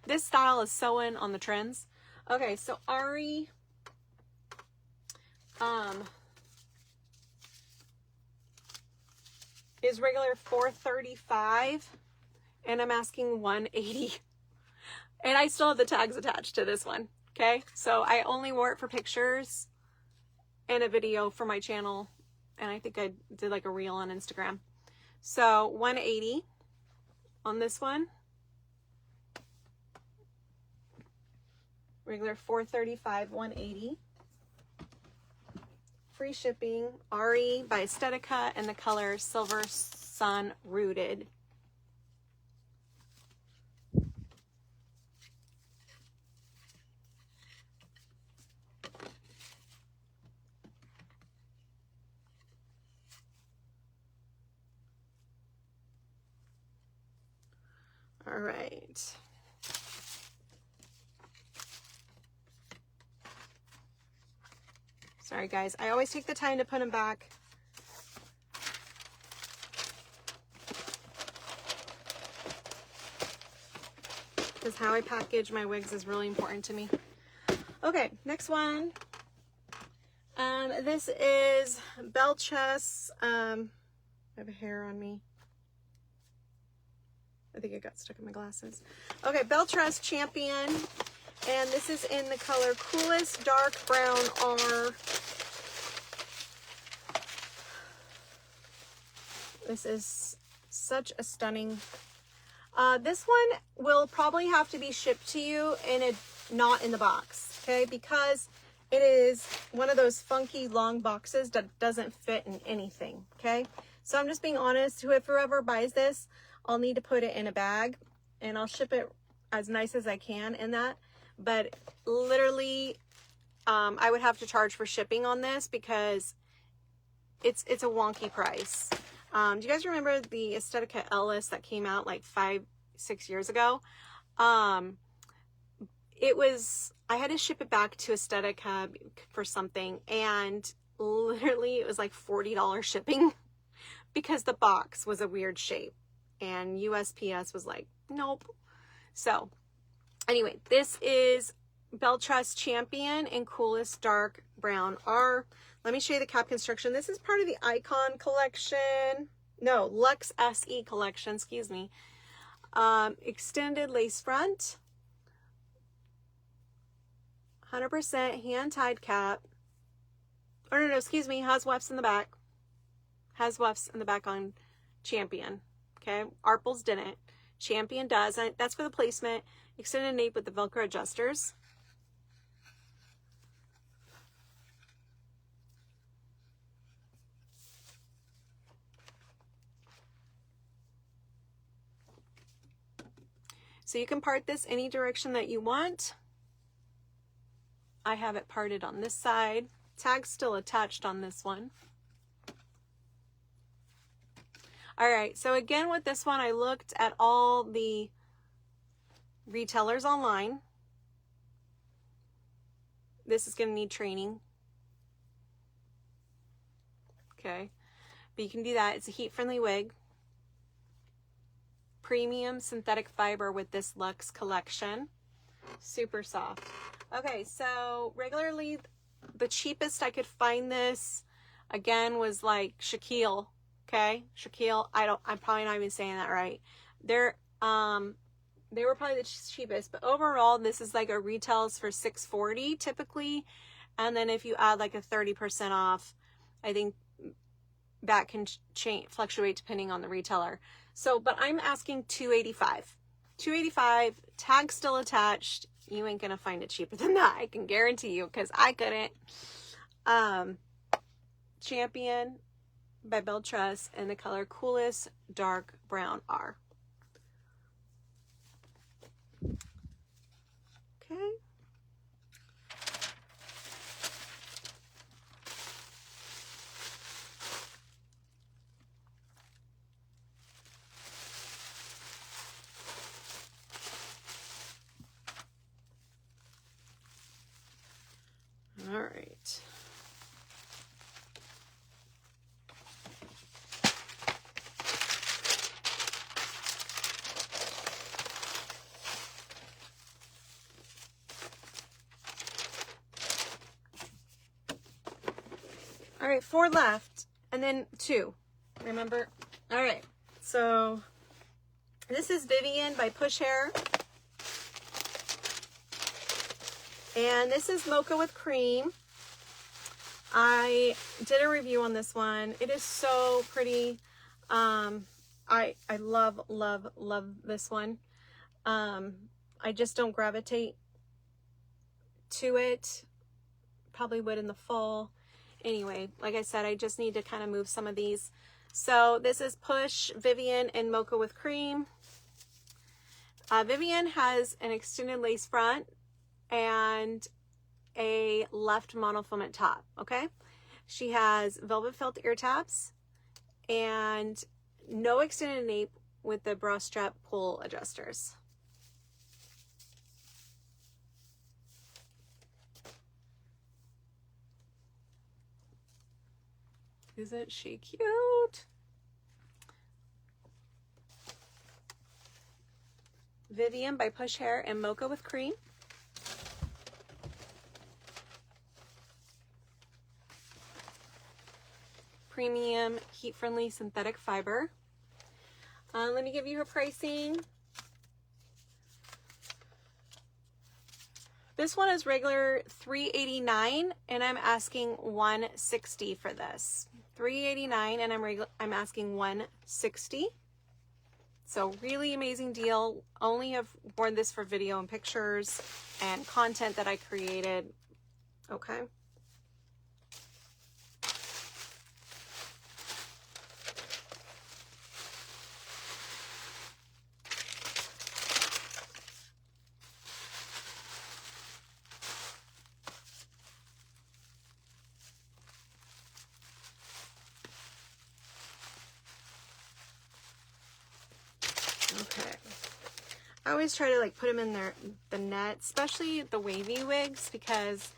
A: This style is so in on the trends. Okay, so Ari is regular $435 and I'm asking $180. And I still have the tags attached to this one. Okay, so I only wore it for pictures and a video for my channel, and I think I did like a reel on Instagram. So $180 on this one. Regular $435, $180. Free shipping. Ari by Aesthetica, and the color Silver Sun Rooted. All right. Sorry guys, I always take the time to put them back. Because how I package my wigs is really important to me. Okay, next one. This is Beltrus. I have a hair on me. I think it got stuck in my glasses. Okay, Beltrus Champion. And this is in the color Coolest Dark Brown R. This is such a stunning. This one will probably have to be shipped to you not in the box, okay? Because it is one of those funky long boxes that doesn't fit in anything, okay? So I'm just being honest. Whoever buys this, I'll need to put it in a bag, and I'll ship it as nice as I can in that. But literally, I would have to charge for shipping on this because it's a wonky price. Do you guys remember the Aesthetica Ellis that came out like 5-6 years ago? I had to ship it back to Aesthetica for something, and literally it was like $40 shipping because the box was a weird shape, and USPS was like, nope. So anyway, this is Beltrus Champion in Coolest Dark Brown R. Let me show you the cap construction. This is part of the Icon collection. No, Luxe SE collection, excuse me. Extended lace front. 100% hand-tied cap. Oh, no, excuse me. Has wefts in the back. Has wefts in the back on Champion. Okay, Arples didn't. Champion does. And that's for the placement. Extended nape with the Velcro adjusters. So you can part this any direction that you want. I have it parted on this side. Tag's still attached on this one. All right, so again with this one, I looked at all the retailers online. This is going to need training. Okay, but you can do that. It's a heat-friendly wig. Premium synthetic fiber with this Luxe collection. Super soft. Okay, so regularly the cheapest I could find this again was like Shaquille. Okay, Shaquille. I'm probably not even saying that right. They were probably the cheapest, but overall this is like a retails for $640 typically, and then if you add like a 30% off, I think that can fluctuate depending on the retailer. So, but I'm asking $285. $285, tag still attached. You ain't gonna find it cheaper than that. I can guarantee you, because I couldn't. Champion by Beltrus in the color Coolest Dark Brown R. Okay. All right. All right, 4 left, and then 2. Remember? All right. So this is Vivian by Push Hair. And this is Mocha with Cream. I did a review on this one. It is so pretty. I love, love, love this one. I just don't gravitate to it. Probably would in the fall. Anyway, like I said, I just need to kind of move some of these. So this is Push, Vivian, and Mocha with Cream. Vivian has an extended lace front and a left monofilament top, okay? She has velvet felt ear tabs and no extended nape with the bra strap pull adjusters. Isn't she cute? Vivian by Push Hair and Mocha with Cream. Premium heat-friendly synthetic fiber. Let me give you her pricing. This one is regular $389 and I'm asking $160 for this. $389 and I'm asking $160. So really amazing deal. Only have worn this for video and pictures and content that I created. Okay. Okay. I always try to like put them in the net, especially the wavy wigs, because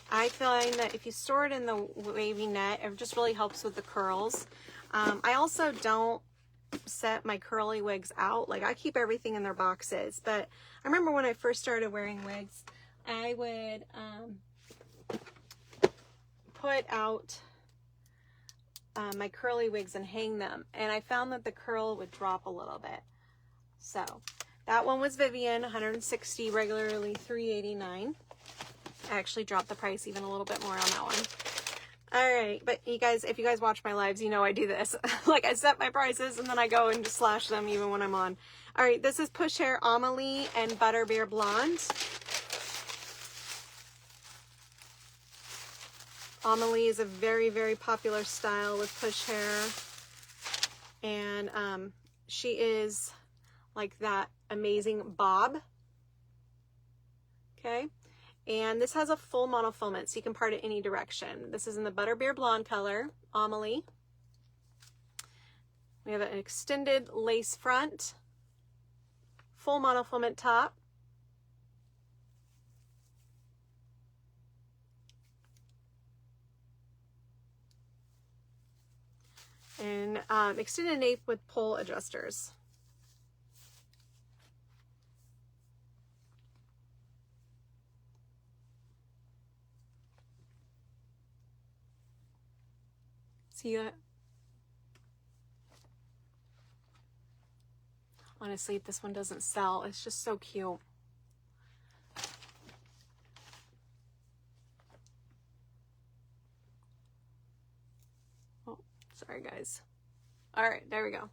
A: I find that if you store it in the wavy net, it just really helps with the curls. I also don't set my curly wigs out. Like I keep everything in their boxes, but I remember when I first started wearing wigs, I would put out my curly wigs and hang them, and I found that the curl would drop a little bit. So that one was Vivian, $160, regularly $389. I actually dropped the price even a little bit more on that one. All right, but you guys, if you guys watch my lives, you know I do this. Like I set my prices and then I go and just slash them even when I'm on. All right, this is Push Hair Amelie and Butterbeer Blonde. Amelie is a very, very popular style with Push Hair. And she is like that amazing bob. Okay. And this has a full monofilament, so you can part it any direction. This is in the Butterbeer Blonde color, Amelie. We have an extended lace front, full monofilament top. And extended nape with pull adjusters. See that? Honestly, if this one doesn't sell, it's just so cute. Oh, sorry guys. All right, there we go.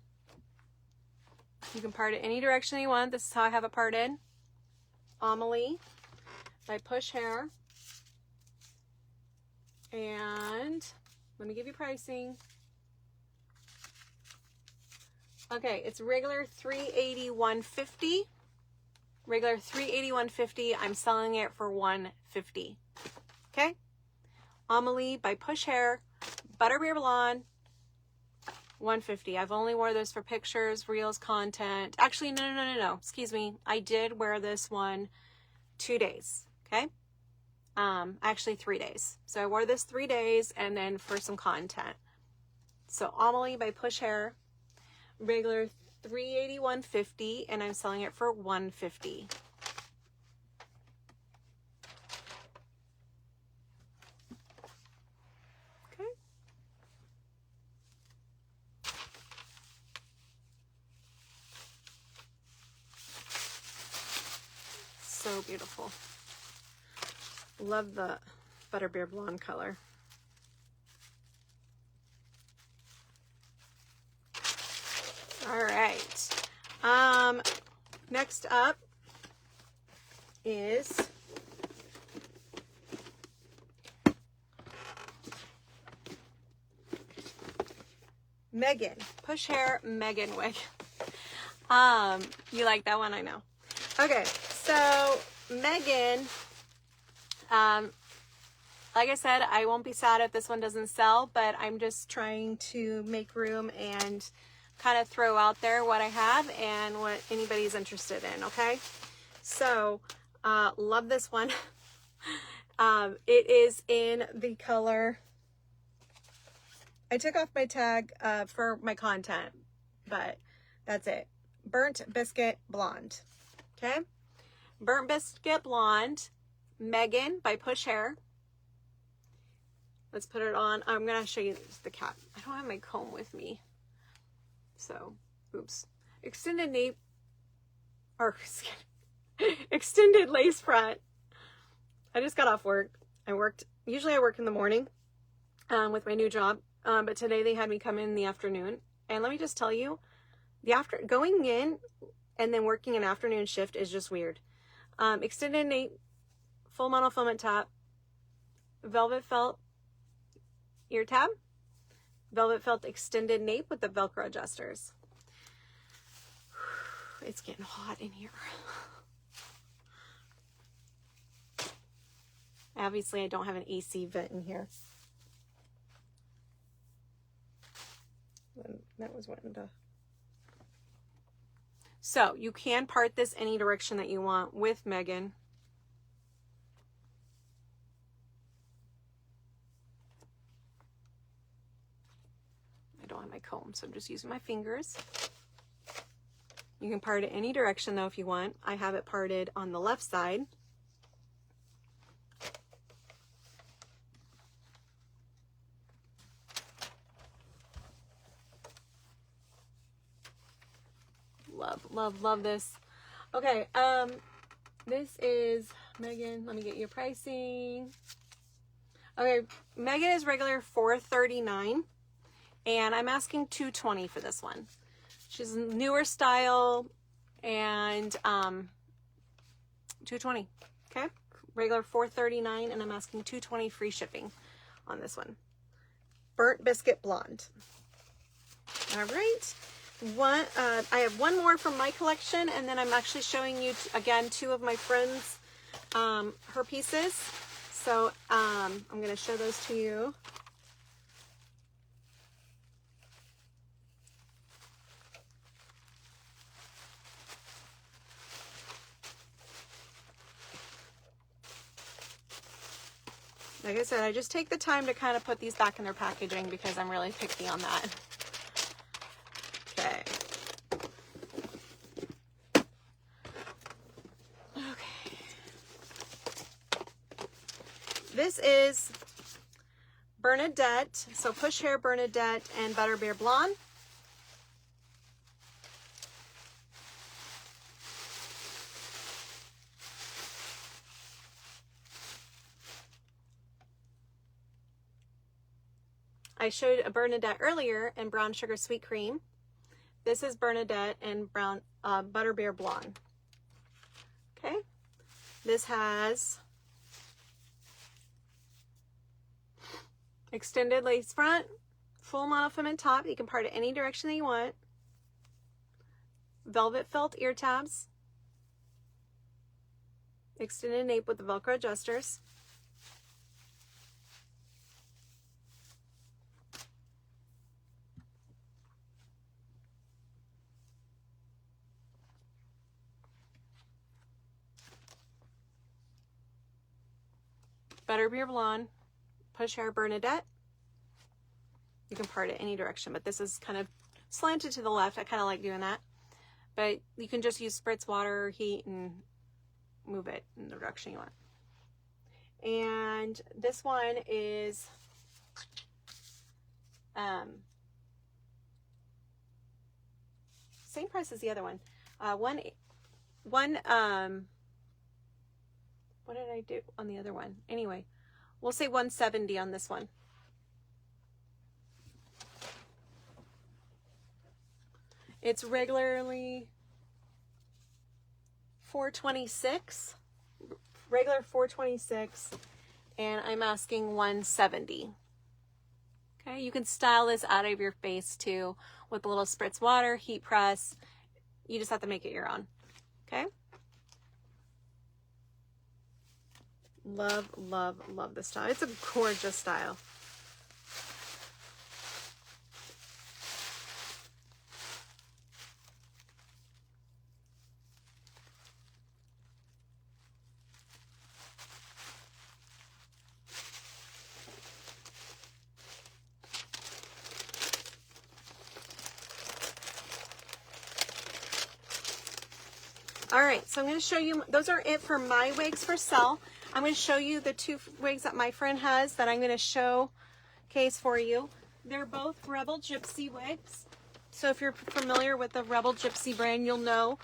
A: You can part it any direction you want. This is how I have it parted. Amelie by Push Hair. And let me give you pricing. Okay, it's regular $380, $150. Regular $381.50. I'm selling it for $150. Okay? Amelie by Push Hair, Butterbeer Blonde, $150. I've only wore this for pictures, reels, content. Actually, no. Excuse me. I did wear this one 2 days. Okay? Actually 3 days. So I wore this 3 days and then for some content. So Amelie by Push Hair, regular $381.50, and I'm selling it for $150. Okay. So beautiful. Love the Butterbeer Blonde color. All right. Next up is Megan. Push Hair Megan wig. You like that one, I know. Okay, so Megan, like I said, I won't be sad if this one doesn't sell, but I'm just trying to make room and kind of throw out there what I have and what anybody's interested in, okay? So, love this one. It is in the color, I took off my tag for my content, but that's it. Burnt Biscuit Blonde, okay? Burnt Biscuit Blonde, Megan by Push Hair. Let's put it on. I'm going to show you the cap. I don't have my comb with me. So, oops. Extended nape, or extended lace front. I just got off work. Usually I work in the morning with my new job, but today they had me come in the afternoon. And let me just tell you, going in and then working an afternoon shift is just weird. Extended nape, full monofilament top, velvet felt ear tab, velvet felt extended nape with the Velcro adjusters. It's getting hot in here. Obviously, I don't have an AC vent in here. That was wanting to. So you can part this any direction that you want with Megan. I don't have my comb, so I'm just using my fingers. You can part it any direction though if you want. I have it parted on the left side. Love this. Okay, this is Megan. Let me get your pricing. Okay, Megan is regular $439, and I'm asking $220 for this one. She's a newer style, and $220. Okay, regular $439, and I'm asking $220 free shipping on this one. Burnt Biscuit Blonde. All right. I have one more from my collection, and then I'm actually showing you again 2 of my friends her pieces. So I'm going to show those to you. Like I said, I just take the time to kind of put these back in their packaging because I'm really picky on that. Okay. Okay. This is Bernadette. So Push Hair Bernadette and Butterbeer Blonde. I showed a Bernadette earlier in Brown Sugar Sweet Cream. This is Bernadette and brown Butterbeer Blonde. Okay. This has extended lace front, full monofilament top. You can part it any direction that you want. Velvet felt ear tabs. extended nape with the Velcro adjusters. Butterbeer Blonde, Push Hair Bernadette. You can part it any direction, but this is kind of slanted to the left. I kind of like doing that. But you can just use spritz water, heat, and move it in the direction you want. And this one is same price as the other one. What did I do on the other one? Anyway, we'll say 170 on this one. It's regularly $426, regular $426, and I'm asking 170. Okay, you can style this out of your face too with a little spritz water, heat press. You just have to make it your own. Okay. Love, love, love this style. It's a gorgeous style. All right, so I'm going to show you, those are it for my wigs for sale. I'm going to show you the two wigs that my friend has that I'm going to showcase for you. They're both Rebel Gypsy wigs. So if you're familiar with the Rebel Gypsy brand, you'll know.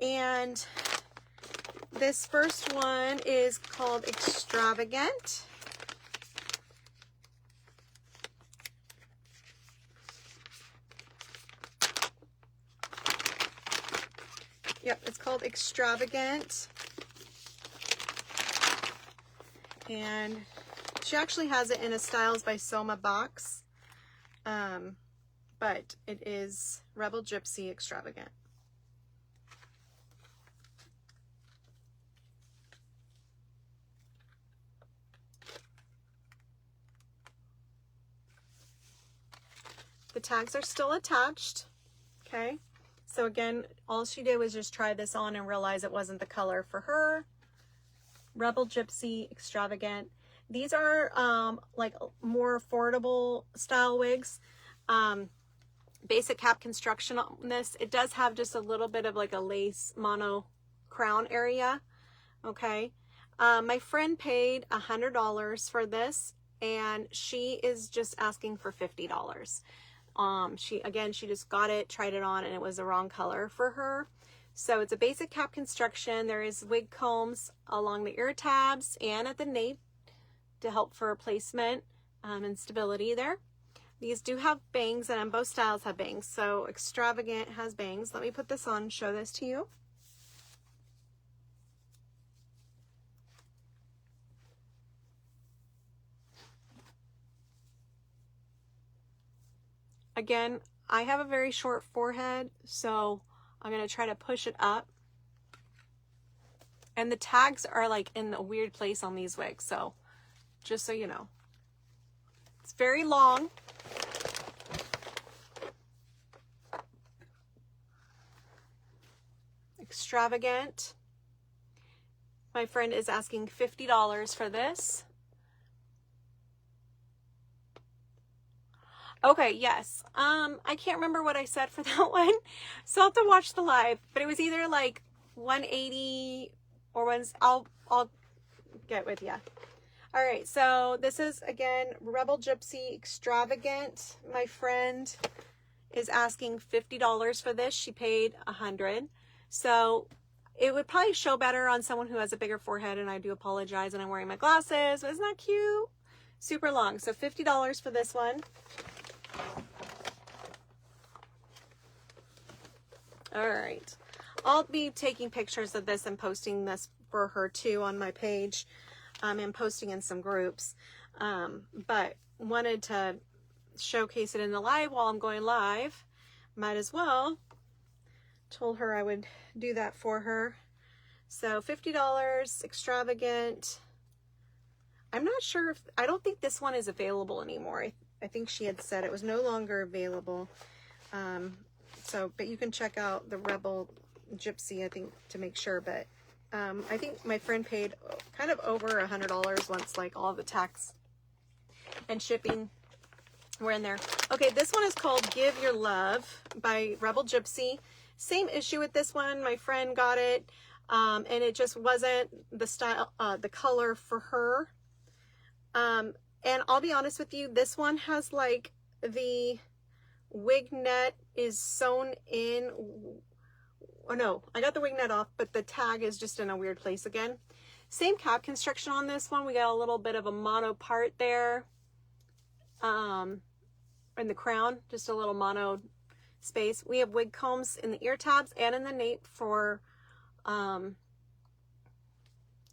A: And this first one is called Extravagant. Yep, it's called Extravagant. And she actually has it in a Styles by Soma box. But it is Rebel Gypsy Extravagant. The tags are still attached. Okay. So again, all she did was just try this on and realize it wasn't the color for her. Rebel Gypsy Extravagant. These are like more affordable style wigs. Basic cap construction on this. It does have just a little bit of like a lace mono crown area. Okay. My friend paid $100 for this and she is just asking for $50. She just got it, tried it on, and it was the wrong color for her. So it's a basic cap construction. There is wig combs along the ear tabs and at the nape to help for placement and stability there. These do have bangs, and both styles have bangs. So Extravagant has bangs. Let me put this on and show this to you. Again, I have a very short forehead, so I'm going to try to push it up. And the tags are like in a weird place on these wigs, so just so you know. It's very long. Extravagant. My friend is asking $50 for this. Okay, yes. I can't remember what I said for that one, so I'll have to watch the live. But it was either like 180 or I'll get with you. All right, so this is again Rebel Gypsy Extravagant. My friend is asking $50 for this. She paid $100. So it would probably show better on someone who has a bigger forehead, and I do apologize, and I'm wearing my glasses, but isn't that cute? Super long. So $50 for this one. All right, I'll be taking pictures of this and posting this for her too on my page and posting in some groups, but wanted to showcase it in the live while I'm going live. Might as well. Told her I would do that for her. So $50, extravagant. I'm not sure if, I don't think this one is available anymore. I think she had said it was no longer available. But you can check out the Rebel Gypsy, I think, to make sure. But I think my friend paid kind of over $100 once, like, all the tax and shipping were in there. Okay, this one is called Give Your Love by Rebel Gypsy. Same issue with this one. My friend got it, and it just wasn't the style, the color for her. And I'll be honest with you, this one has, like, the wig net is sewn in. Oh no, I got the wig net off, but the tag is just in a weird place again. Same cap construction on this one. We got a little bit of a mono part there. In the crown, just a little mono space. We have wig combs in the ear tabs and in the nape for,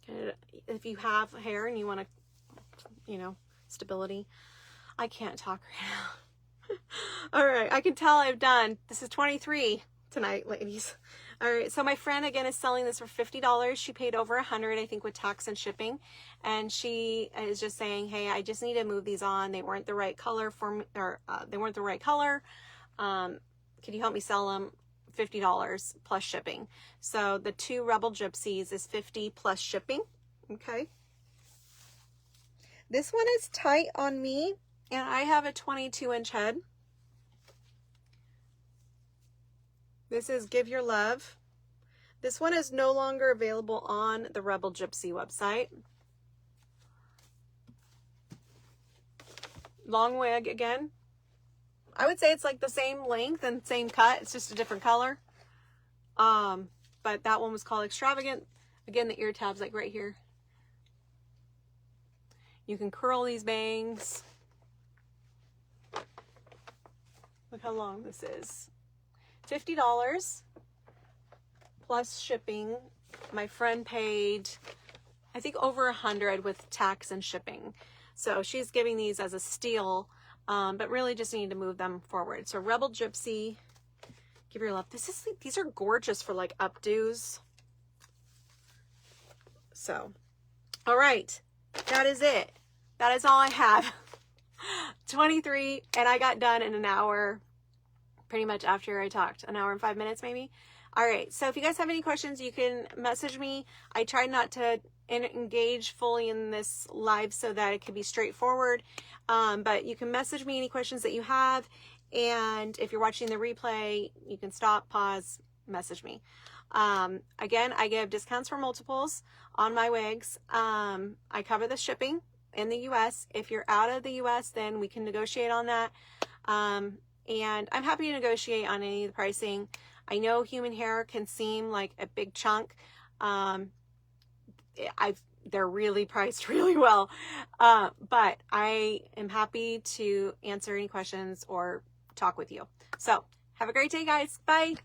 A: if you have hair and you want to, you know, stability. I can't talk right now. All right, I can tell I've done, this is 23 tonight, ladies. All right, so my friend again is selling this for $50. She paid over $100, I think, with tax and shipping. And she is just saying, hey, I just need to move these on. They weren't the right color for me, or they weren't the right color. Can you help me sell them? $50 plus shipping. So the two Rebel Gypsies is $50 plus shipping. Okay. This one is tight on me, and I have a 22-inch head. This is Give Your Love. This one is no longer available on the Rebel Gypsy website. Long wig again. I would say it's like the same length and same cut. It's just a different color. But that one was called Extravagant. Again, the ear tabs like right here. You can curl these bangs. Look how long this is. $50 plus shipping. My friend paid, I think, over $100 with tax and shipping. So she's giving these as a steal, but really just need to move them forward. So Rebel Gypsy, Give Your Love. These are gorgeous for like updos. So, all right, that is it. That is all I have. 23, and I got done in an hour, pretty much after I talked, an hour and 5 minutes maybe. All right, so if you guys have any questions, you can message me. I tried not to engage fully in this live so that it could be straightforward, but you can message me any questions that you have, and if you're watching the replay, you can stop, pause, message me. Again, I give discounts for multiples on my wigs. I cover the shipping in the US. If you're out of the US, then we can negotiate on that. And I'm happy to negotiate on any of the pricing. I know human hair can seem like a big chunk. They're really priced really well. But I am happy to answer any questions or talk with you. So have a great day, guys. Bye.